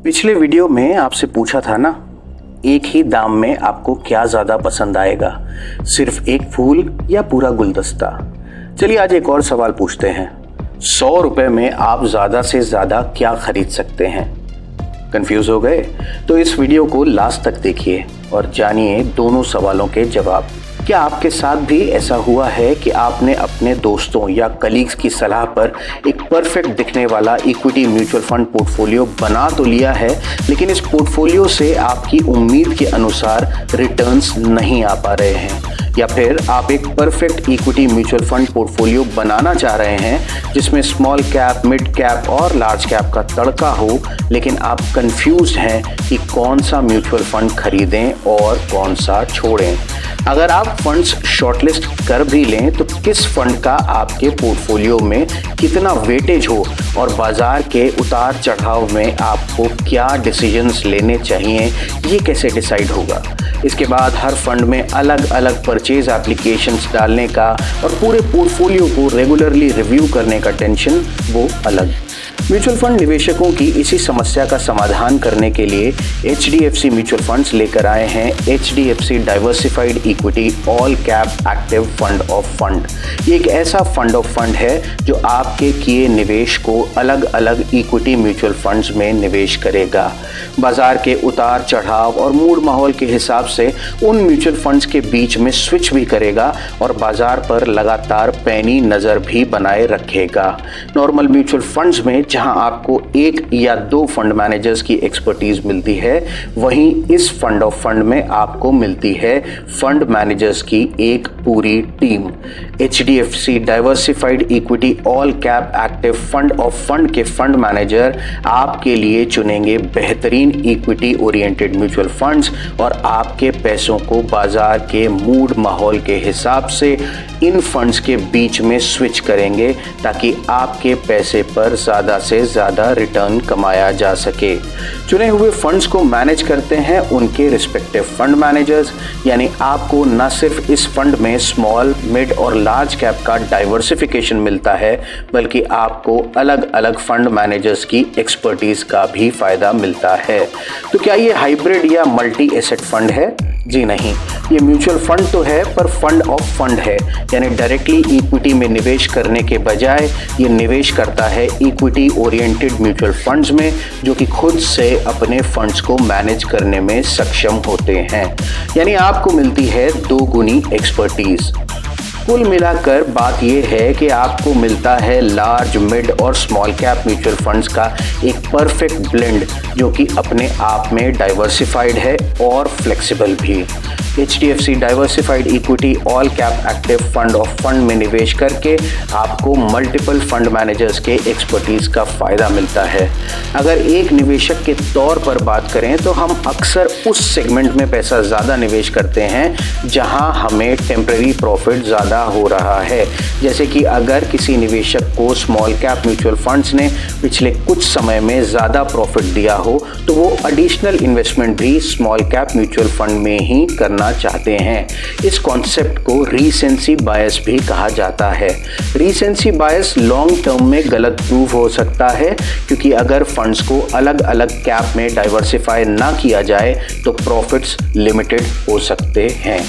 पिछले वीडियो में आपसे पूछा था ना, एक ही दाम में आपको क्या ज़्यादा पसंद आएगा, सिर्फ एक फूल या पूरा गुलदस्ता। चलिए आज एक और सवाल पूछते हैं। 100 रुपये में आप ज़्यादा से ज़्यादा क्या खरीद सकते हैं? कंफ्यूज हो गए? तो इस वीडियो को लास्ट तक देखिए और जानिए दोनों सवालों के जवाब। क्या आपके साथ भी ऐसा हुआ है कि आपने अपने दोस्तों या कलीग्स की सलाह पर एक परफेक्ट दिखने वाला इक्विटी म्यूचुअल फंड पोर्टफोलियो बना तो लिया है, लेकिन इस पोर्टफोलियो से आपकी उम्मीद के अनुसार रिटर्न्स नहीं आ पा रहे हैं? या फिर आप एक perfect equity mutual fund portfolio बनाना चाह रहे हैं जिसमें स्मॉल कैप, मिड कैप और लार्ज कैप का तड़का हो, लेकिन आप कंफ्यूज हैं कि कौन सा म्यूचुअल फंड खरीदें और कौन सा छोड़ें। अगर आप फंड्स शॉर्टलिस्ट कर भी लें तो किस फंड का आपके पोर्टफोलियो में कितना वेटेज हो और बाजार के उतार चढ़ाव में आपको क्या डिसीजंस लेने चाहिए, ये कैसे डिसाइड होगा। इसके बाद हर फंड में अलग अलग परचेज एप्लीकेशंस डालने का और पूरे पोर्टफोलियो को रेगुलरली रिव्यू करने का टेंशन वो अलग। म्यूचुअल फंड निवेशकों की इसी समस्या का समाधान करने के लिए HDFC म्यूचुअल फंड्स लेकर आए हैं HDFC diversified equity all cap active fund of fund. ये एक ऐसा फंड ऑफ फंड है जो आपके किए निवेश को अलग अलग इक्विटी म्यूचुअल फंड्स में निवेश करेगा। बाजार के उतार चढ़ाव और मूड माहौल के हिसाब से उन म्यूचुअल फंड्स के बीच में स्विच भी करेगा और बाजार पर लगातार पैनी नज़र भी बनाए रखेगा। नॉर्मल म्यूचुअल फंड्स में जहां आपको एक या दो फंड मैनेजर्स की एक्सपर्टीज मिलती है, वहीं इस फंड ऑफ फंड में आपको मिलती है फंड मैनेजर्स की एक पूरी team. HDFC diversified equity all cap active fund of fund के फंड मैनेजर आपके लिए चुनेंगे बेहतरीन इक्विटी ओरिएंटेड म्यूचुअल फंड्स और आपके पैसों को बाजार के मूड माहौल के हिसाब से इन फंड्स के बीच में स्विच करेंगे ताकि आपके पैसे पर ज़्यादा से ज़्यादा रिटर्न कमाया जा सके। चुने हुए फंड्स को मैनेज करते हैं उनके रिस्पेक्टिव फंड मैनेजर्स, यानी आपको न सिर्फ इस फंड में स्मॉल, मिड और लार्ज कैप का डाइवर्सिफिकेशन मिलता है, बल्कि आपको अलग अलग फंड मैनेजर्स की एक्सपर्टीज का भी फायदा मिलता है। तो क्या ये हाइब्रिड या मल्टी एसेट फंड है? जी नहीं, ये म्यूचुअल फंड तो है पर फंड ऑफ फंड है, यानी डायरेक्टली इक्विटी में निवेश करने के बजाय ये निवेश करता है इक्विटी ओरिएंटेड म्यूचुअल फंड्स में, जो कि खुद से अपने फंड्स को मैनेज करने में सक्षम होते हैं। यानी आपको मिलती है दोगुनी एक्सपर्टीज। कुल मिलाकर बात यह है कि आपको मिलता है लार्ज, मिड और स्मॉल कैप म्यूचुअल फंड्स का एक परफेक्ट ब्लेंड, जो कि अपने आप में डाइवर्सिफाइड है और फ्लेक्सिबल भी। HDFC diversified equity all cap active fund of fund में निवेश करके आपको मल्टीपल फंड मैनेजर्स के एक्सपर्टीज का फ़ायदा मिलता है। अगर एक निवेशक के तौर पर बात करें तो हम अक्सर उस सेगमेंट में पैसा ज़्यादा निवेश करते हैं जहां हमें टेम्परेरी प्रॉफिट ज़्यादा हो रहा है। जैसे कि अगर किसी निवेशक को स्मॉल कैप म्यूचुअल फंड्स ने पिछले कुछ समय में ज़्यादा प्रॉफिट दिया हो तो वो एडिशनल इन्वेस्टमेंट भी स्मॉल कैप म्यूचुअल फंड में ही करना चाहते हैं। इस कॉन्सेप्ट को रीसेंसी बायस भी कहा जाता है। रीसेंसी बायस लॉन्ग टर्म में गलत प्रूव हो सकता है, क्योंकि अगर फंड्स को अलग अलग कैप में डाइवर्सिफाई ना किया जाए तो प्रॉफिट्स लिमिटेड हो सकते हैं।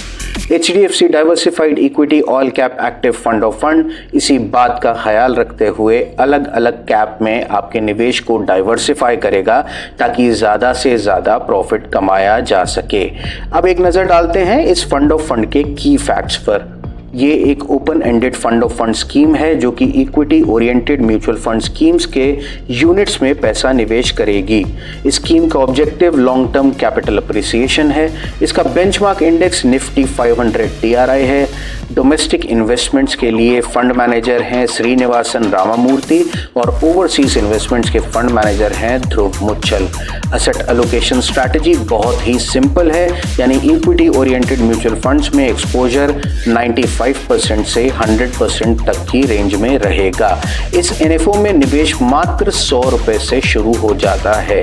HDFC diversified equity all cap active fund of fund इसी बात का ख्याल रखते हुए अलग अलग कैप में आपके निवेश को डाइवर्सिफाई करेगा ताकि ज़्यादा से ज़्यादा प्रॉफिट कमाया जा सके। अब एक नज़र डालते हैं इस फंड ऑफ फंड के की फैक्ट्स पर। ये एक open ended fund of fund scheme है जो कि equity oriented mutual fund schemes के यूनिट्स में पैसा निवेश करेगी। इस स्कीम का objective long term capital appreciation है। इसका बेंचमार्क इंडेक्स निफ्टी 500 TRI है। डोमेस्टिक इन्वेस्टमेंट्स के लिए फंड मैनेजर हैं श्रीनिवासन रामामूर्ति और ओवरसीज इन्वेस्टमेंट्स के फंड मैनेजर हैं ध्रुव मुच्छल। असेट एलोकेशन स्ट्रैटेजी बहुत ही सिंपल है, यानी इक्विटी ओरिएंटेड म्यूचुअल फंड्स में एक्सपोजर 95 75% से 100% तक की रेंज में रहेगा। इस NFO में निवेश मात्र 100 रुपए से शुरू हो जाता है।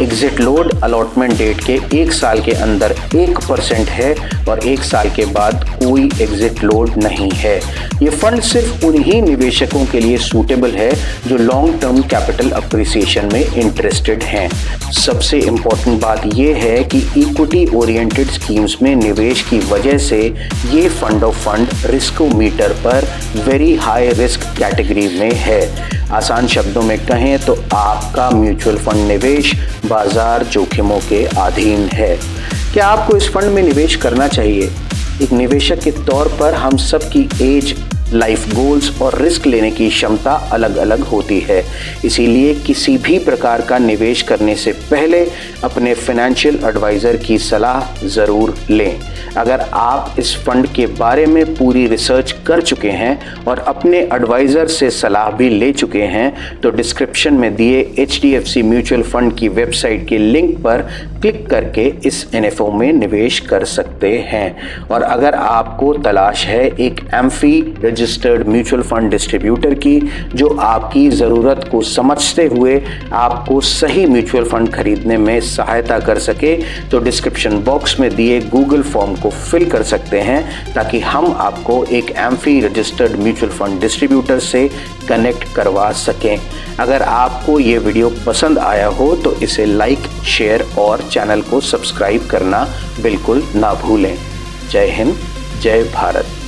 एग्जिट लोड अलॉटमेंट डेट के 1 साल के अंदर 1% है और 1 साल के बाद कोई एग्जिट लोड नहीं है। ये फंड सिर्फ उन्हीं निवेशकों के लिए सूटेबल है जो लॉन्ग टर्म कैपिटल अप्रिसिएशन में इंटरेस्टेड हैं। सबसे इम्पोर्टेंट बात यह है कि इक्विटी ओरिएंटेड स्कीम्स में निवेश की वजह से ये फंड ऑफ फंड रिस्कोमीटर पर वेरी हाई रिस्क कैटेगरी में है। आसान शब्दों में कहें तो आपका म्यूचुअल फंड निवेश बाजार जोखिमों के अधीन है। क्या आपको इस फंड में निवेश करना चाहिए? एक निवेशक के तौर पर हम सब की एज, लाइफ गोल्स और रिस्क लेने की क्षमता अलग अलग होती है। इसीलिए किसी भी प्रकार का निवेश करने से पहले अपने फाइनेंशियल एडवाइज़र की सलाह ज़रूर लें। अगर आप इस फंड के बारे में पूरी रिसर्च कर चुके हैं और अपने एडवाइज़र से सलाह भी ले चुके हैं तो डिस्क्रिप्शन में दिए HDFC म्यूचुअल फंड की वेबसाइट के लिंक पर क्लिक करके इस NFO में निवेश कर सकते हैं। और अगर आपको तलाश है एक amphi registered mutual fund distributor की जो आपकी ज़रूरत को समझते हुए आपको सही म्यूचुअल फंड खरीदने में सहायता कर सके तो डिस्क्रिप्शन बॉक्स में दिए गूगल फॉर्म को फिल कर सकते हैं ताकि हम आपको एक amphi registered mutual fund distributor से कनेक्ट करवा सकें। अगर आपको ये वीडियो पसंद आया हो तो इसे लाइक, शेयर और चैनल को सब्सक्राइब करना बिल्कुल ना भूलें। जय हिंद, जय भारत।